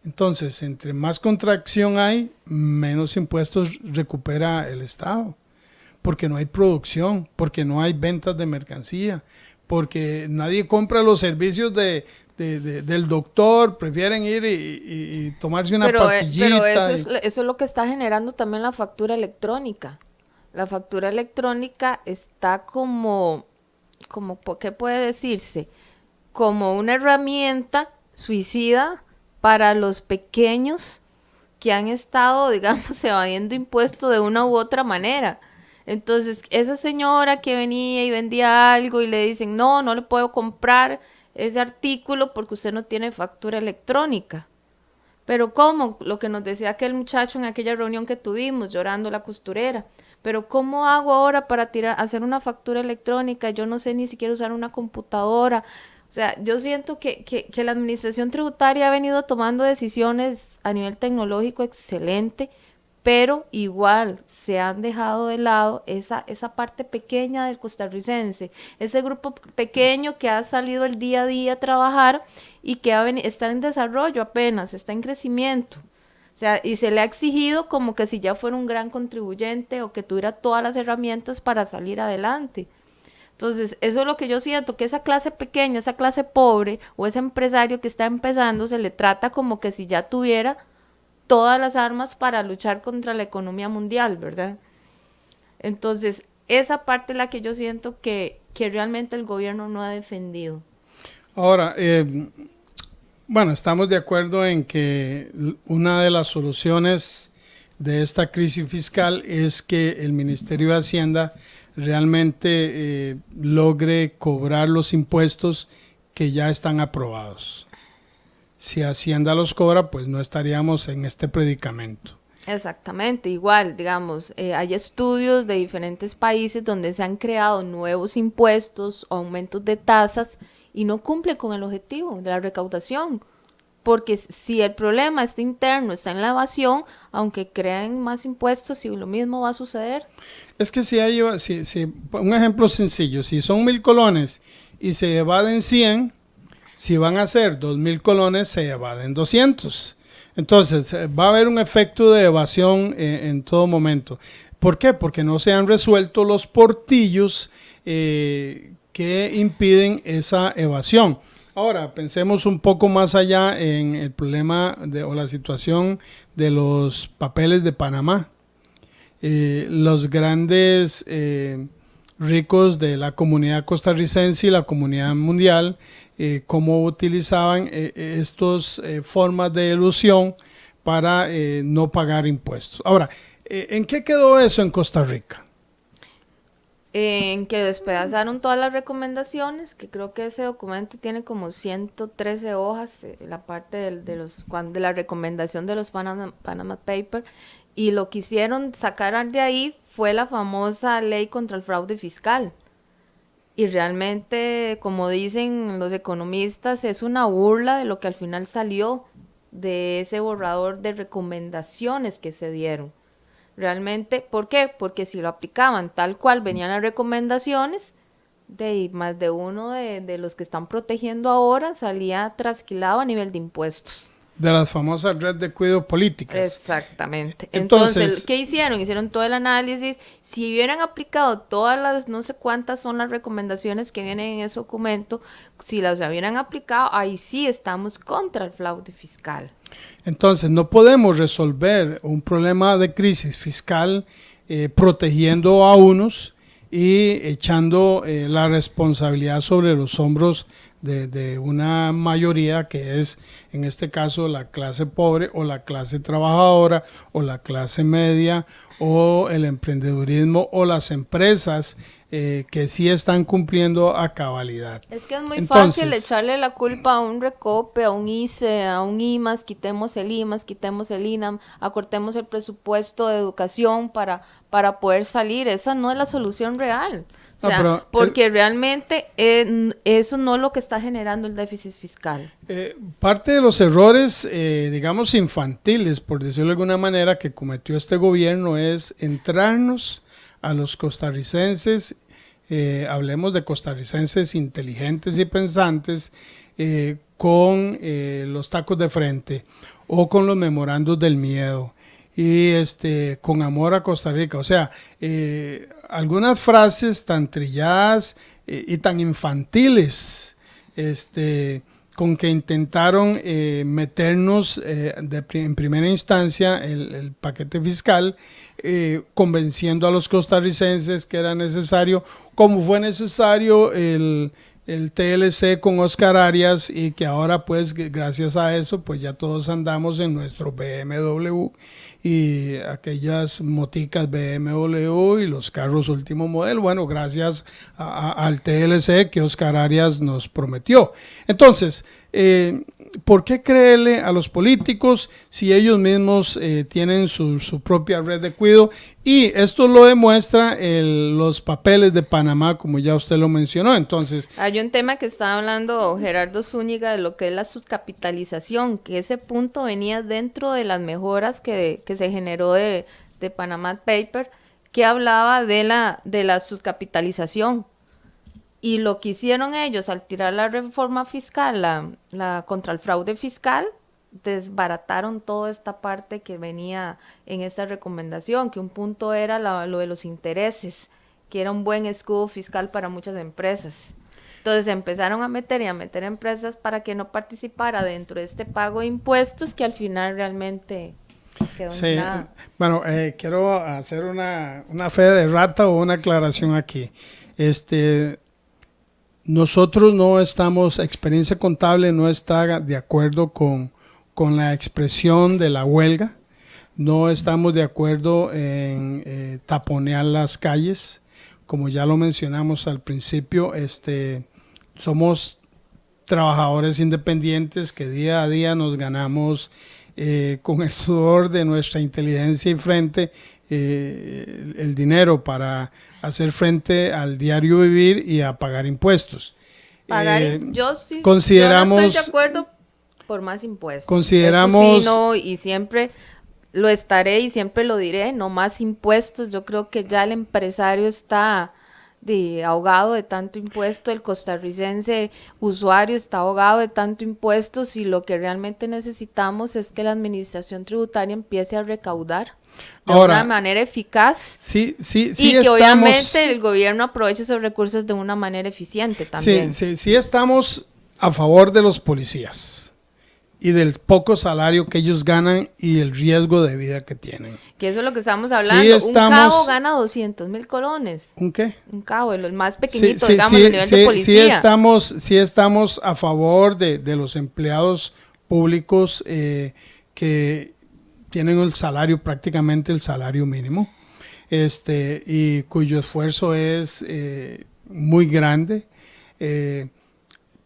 Entonces, entre más contracción hay, menos impuestos recupera el Estado, porque no hay producción, porque no hay ventas de mercancía, porque nadie compra los servicios del doctor, prefieren ir y tomarse una pastillita. Pero eso es lo que está generando también la factura electrónica. La factura electrónica está como ¿qué puede decirse? Como una herramienta suicida para los pequeños que han estado, digamos, evadiendo impuestos de una u otra manera. Entonces, esa señora que venía y vendía algo y le dicen, no le puedo comprar ese artículo porque usted no tiene factura electrónica. Pero ¿cómo? Lo que nos decía aquel muchacho en aquella reunión que tuvimos, llorando la costurera. Pero ¿cómo hago ahora para hacer una factura electrónica? Yo no sé ni siquiera usar una computadora. O sea, yo siento que la administración tributaria ha venido tomando decisiones a nivel tecnológico excelente, pero igual se han dejado de lado esa parte pequeña del costarricense, ese grupo pequeño que ha salido el día a día a trabajar y que está en desarrollo apenas, está en crecimiento. O sea, y se le ha exigido como que si ya fuera un gran contribuyente o que tuviera todas las herramientas para salir adelante. Entonces, eso es lo que yo siento, que esa clase pequeña, esa clase pobre o ese empresario que está empezando, se le trata como que si ya tuviera todas las armas para luchar contra la economía mundial, ¿verdad? Entonces, esa parte es la que yo siento que realmente el gobierno no ha defendido. Ahora, bueno, estamos de acuerdo en que una de las soluciones de esta crisis fiscal es que el Ministerio de Hacienda realmente logre cobrar los impuestos que ya están aprobados. Si Hacienda los cobra, pues no estaríamos en este predicamento. Exactamente, igual, digamos, hay estudios de diferentes países donde se han creado nuevos impuestos o aumentos de tasas y no cumplen con el objetivo de la recaudación. Porque si el problema está interno, está en la evasión, aunque creen más impuestos, y lo mismo va a suceder. Es que si un ejemplo sencillo, si son 1,000 colones y se evaden 100, si van a ser 2,000 colones, se evaden 200. Entonces, va a haber un efecto de evasión en todo momento. ¿Por qué? Porque no se han resuelto los portillos que impiden esa evasión. Ahora, pensemos un poco más allá en el problema o la situación de los papeles de Panamá. Los grandes ricos de la comunidad costarricense y la comunidad mundial, cómo utilizaban estas formas de elusión para no pagar impuestos. Ahora, ¿en qué quedó eso en Costa Rica? En que despedazaron todas las recomendaciones, que creo que ese documento tiene como 113 hojas, la parte de la recomendación de los Panama Papers, y lo que hicieron sacar de ahí fue la famosa ley contra el fraude fiscal. Y realmente, como dicen los economistas, es una burla de lo que al final salió de ese borrador de recomendaciones que se dieron. Realmente, ¿por qué? Porque si lo aplicaban tal cual venían las recomendaciones, más de uno de los que están protegiendo ahora salía trasquilado a nivel de impuestos. De las famosas redes de cuidado políticas. Exactamente. Entonces, ¿qué hicieron? Hicieron todo el análisis. Si hubieran aplicado todas las, no sé cuántas son las recomendaciones que vienen en ese documento, si las hubieran aplicado, ahí sí estamos contra el fraude fiscal. Entonces, no podemos resolver un problema de crisis fiscal protegiendo a unos y echando la responsabilidad sobre los hombros de una mayoría que es, en este caso, la clase pobre o la clase trabajadora o la clase media o el emprendedurismo o las empresas que sí están cumpliendo a cabalidad. Es que es muy fácil echarle la culpa a un Recope, a un ICE, a un IMAS, quitemos el IMAS, quitemos el INAM, acortemos el presupuesto de educación para poder salir. Esa no es la solución real. O sea, porque realmente eso no es lo que está generando el déficit fiscal. Parte de los errores, digamos, infantiles, por decirlo de alguna manera, que cometió este gobierno es entrarnos a los costarricenses, hablemos de costarricenses inteligentes y pensantes, con los tacos de frente o con los memorandos del miedo y con amor a Costa Rica. O sea, algunas frases tan trilladas y tan infantiles, con que intentaron meternos en primera instancia el paquete fiscal, convenciendo a los costarricenses que era necesario, como fue necesario el TLC con Oscar Arias, y que ahora pues gracias a eso pues ya todos andamos en nuestro BMW y aquellas moticas BMW y los carros último modelo, bueno, gracias al TLC que Oscar Arias nos prometió. Entonces, ¿por qué creerle a los políticos si ellos mismos tienen su propia red de cuidado? Y esto lo demuestra los papeles de Panamá, como ya usted lo mencionó. Entonces, hay un tema que estaba hablando Gerardo Zúñiga de lo que es la subcapitalización, que ese punto venía dentro de las mejoras que se generó de Panama Paper, que hablaba de la subcapitalización. Y lo que hicieron ellos al tirar la reforma fiscal, la contra el fraude fiscal, desbarataron toda esta parte que venía en esta recomendación, que un punto era lo de los intereses, que era un buen escudo fiscal para muchas empresas. Entonces empezaron a meter empresas para que no participara dentro de este pago de impuestos, que al final realmente quedó en nada. Bueno, quiero hacer una fe de rata o una aclaración aquí. Nosotros no estamos, Experiencia Contable no está de acuerdo con la expresión de la huelga, no estamos de acuerdo en taponear las calles, como ya lo mencionamos al principio, somos trabajadores independientes que día a día nos ganamos con el sudor de nuestra inteligencia y frente el dinero para hacer frente al diario vivir y a pagar impuestos. Yo no estoy de acuerdo por más impuestos. Consideramos... Eso sí, no, y siempre lo estaré y siempre lo diré, no más impuestos. Yo creo que ya el empresario está ahogado de tanto impuesto, el costarricense usuario está ahogado de tanto impuestos, y lo que realmente necesitamos es que la administración tributaria empiece a recaudar de una manera eficaz, y que obviamente el gobierno aproveche esos recursos de una manera eficiente también. Sí estamos a favor de los policías y del poco salario que ellos ganan y el riesgo de vida que tienen. Que eso es lo que estamos hablando. Un cabo gana 200,000 colones. ¿Un qué? Un cabo, el más pequeñito, digamos, a nivel de policía. Sí estamos a favor de los empleados públicos que tienen el salario, prácticamente el salario mínimo, y cuyo esfuerzo es muy grande,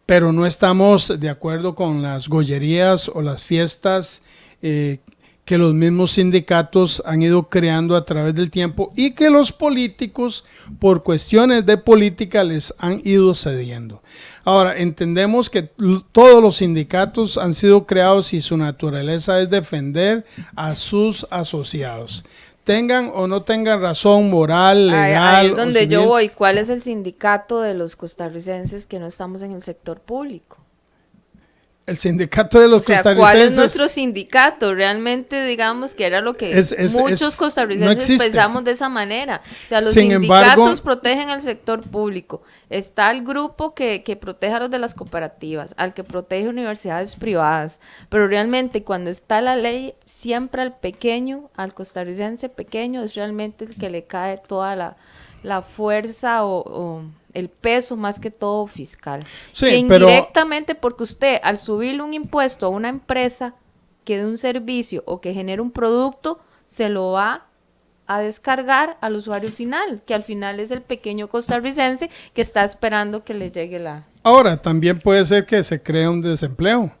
pero no estamos de acuerdo con las gollerías o las fiestas que los mismos sindicatos han ido creando a través del tiempo y que los políticos, por cuestiones de política, les han ido cediendo. Ahora, entendemos que todos los sindicatos han sido creados y su naturaleza es defender a sus asociados. Tengan o no tengan razón moral, legal. Ahí es donde yo voy. ¿Cuál es el sindicato de los costarricenses que no estamos en el sector público? El sindicato de los costarricenses. ¿Cuál es nuestro sindicato? Realmente, digamos que era lo que muchos costarricenses pensamos de esa manera. O sea, los sindicatos protegen al sector público. Está el grupo que protege a los de las cooperativas, al que protege universidades privadas. Pero realmente, cuando está la ley, siempre al pequeño, al costarricense pequeño, es realmente el que le cae toda la fuerza o el peso, más que todo fiscal. Sí, que indirectamente, porque usted al subirle un impuesto a una empresa que dé un servicio o que genere un producto, se lo va a descargar al usuario final, que al final es el pequeño costarricense que está esperando que le llegue la... Ahora, también puede ser que se cree un desempleo,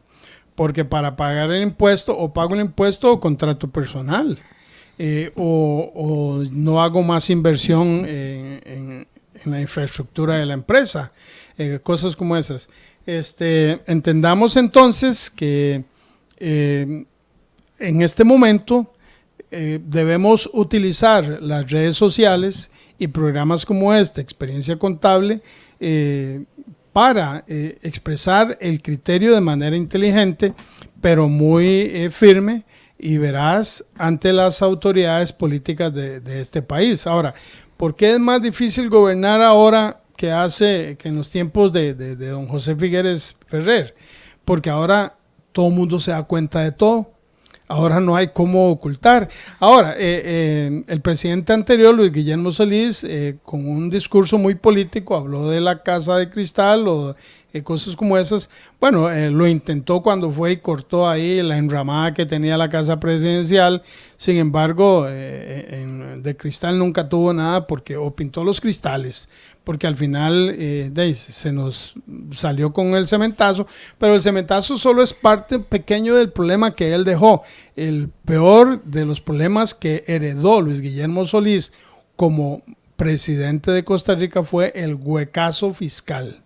porque para pagar el impuesto, o pago el impuesto o contrato personal, o no hago más inversión en la infraestructura de la empresa, cosas como esas. Entendamos entonces que en este momento debemos utilizar las redes sociales y programas como Experiencia Contable, para expresar el criterio de manera inteligente, pero muy firme y veraz ante las autoridades políticas de este país. Ahora, ¿por qué es más difícil gobernar ahora que en los tiempos de don José Figueres Ferrer? Porque ahora todo el mundo se da cuenta de todo. Ahora no hay cómo ocultar. Ahora, el presidente anterior, Luis Guillermo Solís, con un discurso muy político, habló de la Casa de Cristal o cosas como esas. Bueno, lo intentó cuando fue y cortó ahí la enramada que tenía la casa presidencial. Sin embargo, de cristal nunca tuvo nada o pintó los cristales, porque al final se nos salió con el cementazo, pero el cementazo solo es parte pequeño del problema que él dejó. El peor de los problemas que heredó Luis Guillermo Solís como presidente de Costa Rica fue el huecazo fiscal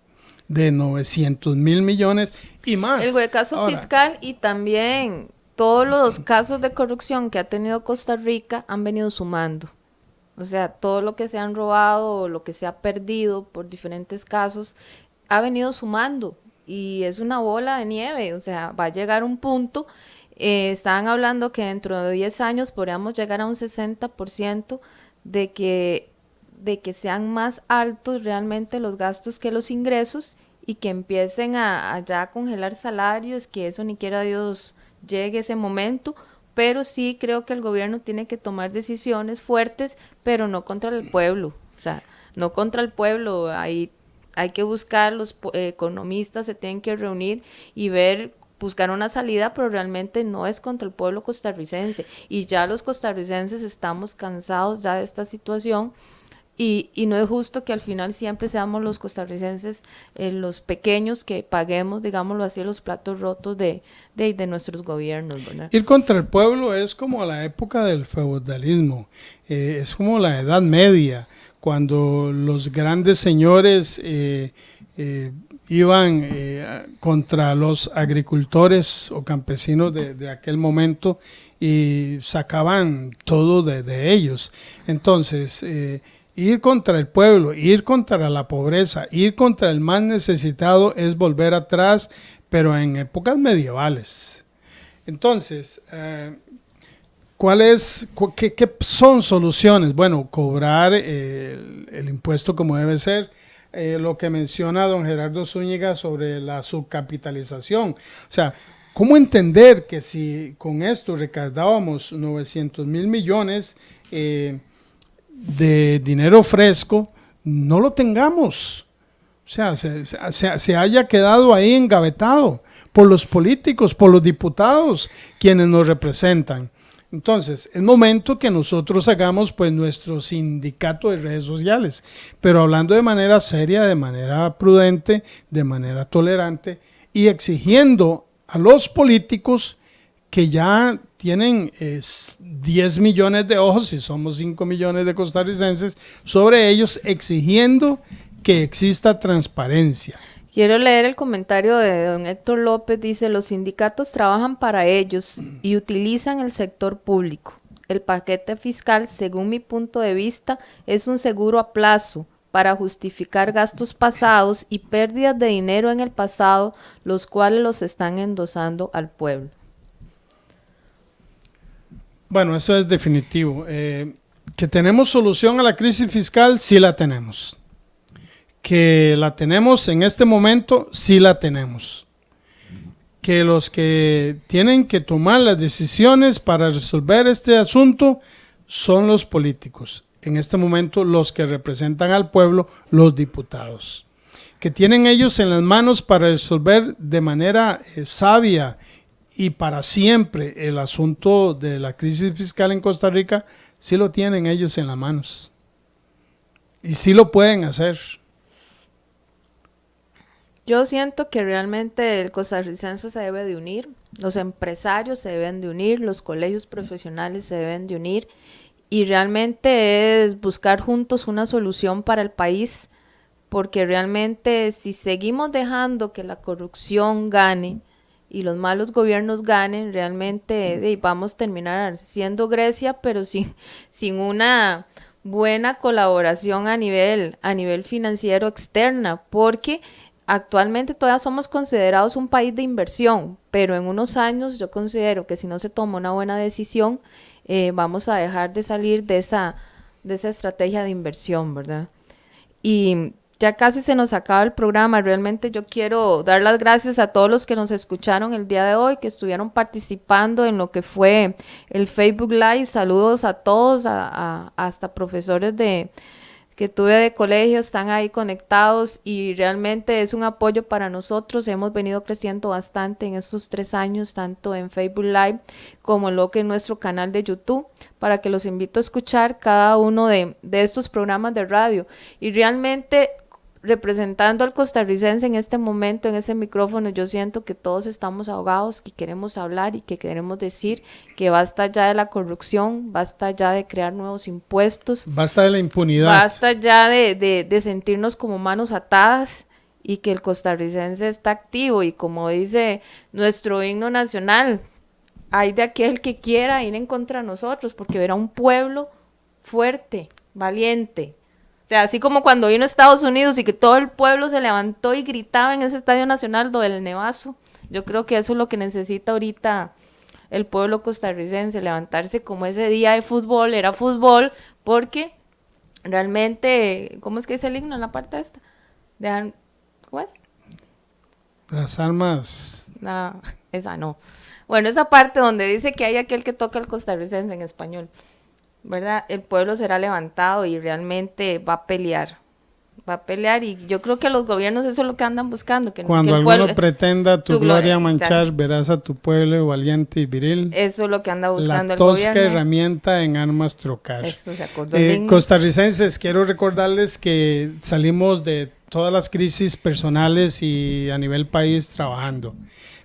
de 900,000 millones y más. El huecazo fiscal y también todos los casos de corrupción que ha tenido Costa Rica han venido sumando. O sea, todo lo que se han robado o lo que se ha perdido por diferentes casos ha venido sumando y es una bola de nieve. O sea, va a llegar un punto, estaban hablando que dentro de 10 años podríamos llegar a un 60% de que sean más altos realmente los gastos que los ingresos y que empiecen a ya congelar salarios, que eso ni quiera Dios llegue ese momento, pero sí creo que el gobierno tiene que tomar decisiones fuertes, pero no contra el pueblo, o sea, no contra el pueblo, ahí hay que buscar, los economistas se tienen que reunir y buscar una salida, pero realmente no es contra el pueblo costarricense, y ya los costarricenses estamos cansados ya de esta situación. Y no es justo que al final siempre seamos los costarricenses los pequeños que paguemos, digámoslo así, los platos rotos de nuestros gobiernos, ¿verdad? Ir contra el pueblo es como la época del feudalismo, es como la Edad Media, cuando los grandes señores iban contra los agricultores o campesinos de aquel momento y sacaban todo de ellos. Entonces, ir contra el pueblo, ir contra la pobreza, ir contra el más necesitado es volver atrás, pero en épocas medievales. Entonces, ¿qué son soluciones? Bueno, cobrar el impuesto como debe ser, lo que menciona don Gerardo Zúñiga sobre la subcapitalización. O sea, ¿cómo entender que si con esto recaudábamos 900,000 millones de dinero fresco, no lo tengamos? O sea, se haya quedado ahí engavetado por los políticos, por los diputados, quienes nos representan. Entonces, es momento que nosotros hagamos pues nuestro sindicato de redes sociales, pero hablando de manera seria, de manera prudente, de manera tolerante y exigiendo a los políticos que ya tienen 10 millones de ojos, si somos 5 millones de costarricenses, sobre ellos, exigiendo que exista transparencia. Quiero leer el comentario de don Héctor López, dice: los sindicatos trabajan para ellos y utilizan el sector público. El paquete fiscal, según mi punto de vista, es un seguro a plazo para justificar gastos pasados y pérdidas de dinero en el pasado, los cuales los están endosando al pueblo. Bueno, eso es definitivo. Que tenemos solución a la crisis fiscal, sí la tenemos. Que la tenemos en este momento, sí la tenemos. Que los que tienen que tomar las decisiones para resolver este asunto son los políticos. En este momento, los que representan al pueblo, los diputados. Que tienen ellos en las manos para resolver de manera sabia y para siempre el asunto de la crisis fiscal en Costa Rica, sí lo tienen ellos en las manos. Y sí lo pueden hacer. Yo siento que realmente el costarricense se debe de unir, los empresarios se deben de unir, los colegios profesionales se deben de unir y realmente es buscar juntos una solución para el país, porque realmente si seguimos dejando que la corrupción gane y los malos gobiernos ganen, realmente vamos a terminar siendo Grecia, pero sin una buena colaboración a nivel financiero externa, porque actualmente todavía somos considerados un país de inversión, pero en unos años yo considero que si no se toma una buena decisión, vamos a dejar de salir de esa estrategia de inversión, ¿verdad? Y ya casi se nos acaba el programa. Realmente yo quiero dar las gracias a todos los que nos escucharon el día de hoy, que estuvieron participando en lo que fue el Facebook Live. Saludos a todos, hasta profesores que tuve de colegio están ahí conectados y realmente es un apoyo para nosotros. Hemos venido creciendo bastante en estos 3 años, tanto en Facebook Live como lo que es nuestro canal de YouTube, para que los invito a escuchar cada uno de estos programas de radio. Y realmente, representando al costarricense en este momento, en ese micrófono, yo siento que todos estamos ahogados, que queremos hablar y que queremos decir que basta ya de la corrupción, basta ya de crear nuevos impuestos, basta de la impunidad, basta ya de sentirnos como manos atadas, y que el costarricense está activo. Y como dice nuestro himno nacional, hay de aquel que quiera ir en contra de nosotros, porque verá un pueblo fuerte, valiente. O sea, así como cuando vino a Estados Unidos y que todo el pueblo se levantó y gritaba en ese Estadio Nacional del Nevazo. Yo creo que eso es lo que necesita ahorita el pueblo costarricense, levantarse como ese día de fútbol, era fútbol, porque realmente, ¿cómo es que dice el himno en la parte esta? ¿Cómo es? Las armas. No, esa no. Bueno, esa parte donde dice que hay aquel que toca el costarricense en español, ¿verdad? El pueblo será levantado y realmente va a pelear, y yo creo que los gobiernos eso es lo que andan buscando. Cuando que el alguno pueblo, pretenda tu gloria manchar, exacto, verás a tu pueblo valiente y viril. Eso es lo que anda buscando el gobierno. La tosca herramienta en armas trocar. Esto se acordó el himno. Costarricenses, quiero recordarles que salimos de todas las crisis personales y a nivel país trabajando.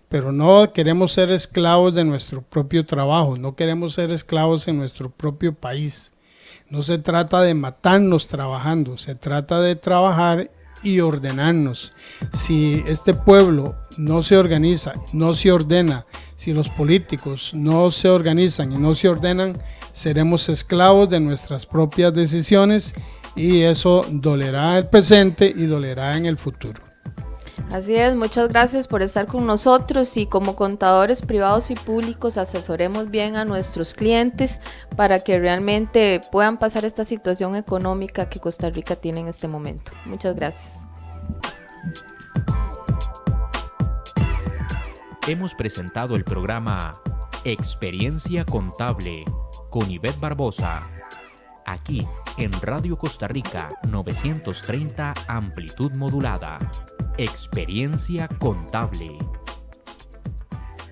Pero no queremos ser esclavos de nuestro propio trabajo, no queremos ser esclavos en nuestro propio país. No se trata de matarnos trabajando, se trata de trabajar y ordenarnos. Si este pueblo no se organiza, no se ordena, si los políticos no se organizan y no se ordenan, seremos esclavos de nuestras propias decisiones y eso dolerá en el presente y dolerá en el futuro. Así es, muchas gracias por estar con nosotros, y como contadores privados y públicos asesoremos bien a nuestros clientes para que realmente puedan pasar esta situación económica que Costa Rica tiene en este momento. Muchas gracias. Hemos presentado el programa Experiencia Contable con Ivette Barbosa, aquí en Radio Costa Rica 930 amplitud modulada. Experiencia Contable.